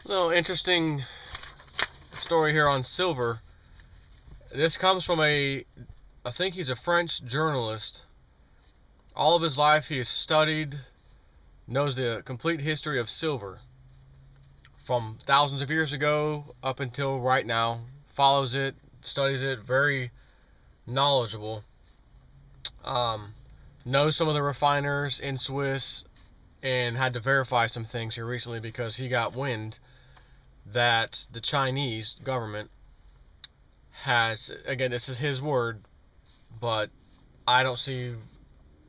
Little interesting story here on silver. This comes from I think he's a French journalist. All of his life he has studied, knows the complete history of silver from thousands of years ago up until right now. Follows it, studies it, very knowledgeable. Um, knows some of the refiners in Swiss and had to verify some things here recently because he got wind that the Chinese government has, again, this is his word, but I don't see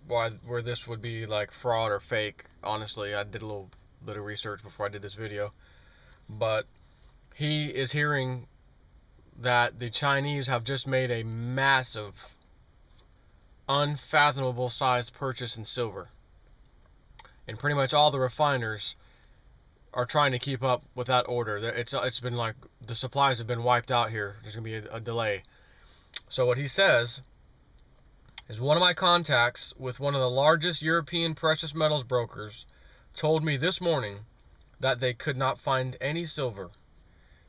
where this would be like fraud or fake. Honestly, I did a little bit of research before I did this video, but he is hearing that the Chinese have just made a massive, unfathomable size purchase in silver, and pretty much all the refiners are trying to keep up with that order. It's been like the supplies have been wiped out here. There's gonna be a delay. So what he says is, one of my contacts with one of the largest European precious metals brokers told me this morning that they could not find any silver.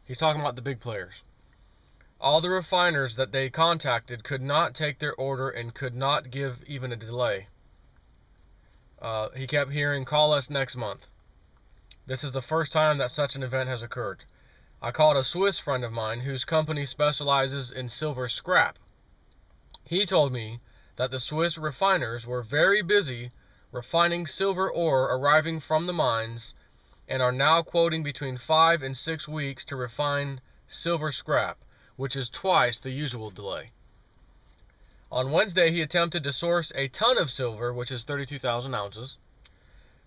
He's talking about the big players. All the refiners that they contacted could not take their order and could not give even a delay. He kept hearing, call us next month. This is the first time that such an event has occurred. I called a Swiss friend of mine whose company specializes in silver scrap. He told me that the Swiss refiners were very busy refining silver ore arriving from the mines and are now quoting between 5 and 6 weeks to refine silver scrap, which is twice the usual delay. On Wednesday, he attempted to source a ton of silver, which is 32,000 ounces,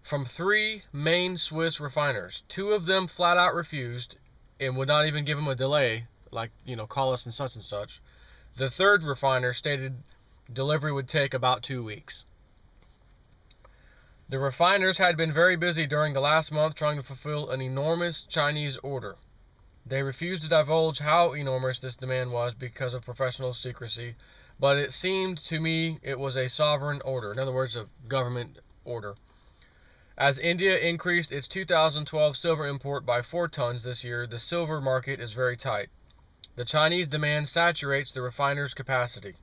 from 3 main Swiss refiners. 2 of them flat out refused and would not even give him a delay, like, call us and such. The third refiner stated delivery would take about 2 weeks. The refiners had been very busy during the last month trying to fulfill an enormous Chinese order. They refused to divulge how enormous this demand was because of professional secrecy, but it seemed to me it was a sovereign order. In other words, a government order. As India increased its 2012 silver import by 4 tons this year, the silver market is very tight. The Chinese demand saturates the refiners' capacity.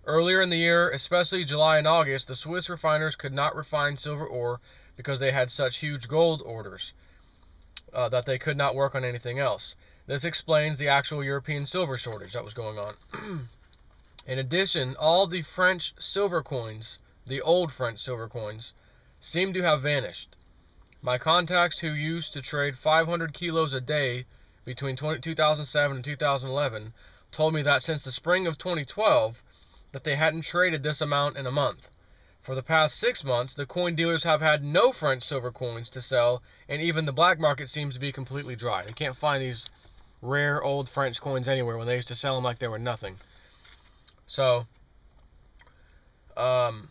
Earlier in the year, especially July and August, the Swiss refiners could not refine silver ore because they had such huge gold orders that they could not work on anything else. This explains the actual European silver shortage that was going on. In addition, all the French silver coins, the old French silver coins, seem to have vanished. My contacts who used to trade 500 kilos a day between 2007 and 2011 told me that since the spring of 2012 that they hadn't traded this amount in a month. For the past 6 months, the coin dealers have had no French silver coins to sell, and even the black market seems to be completely dry. You can't find these rare old French coins anywhere when they used to sell them like they were nothing. So, I'm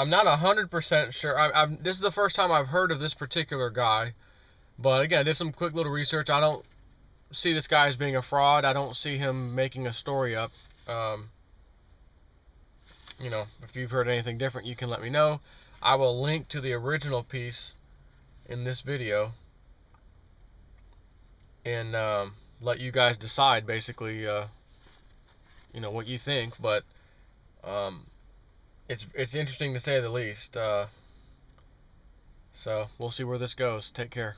not 100% sure. This is the first time I've heard of this particular guy. But again, I did some quick little research. I don't see this guy as being a fraud. I don't see him making a story up. If you've heard anything different, you can let me know. I will link to the original piece in this video and let you guys decide, basically, what you think. But it's interesting to say the least. So we'll see where this goes. Take care.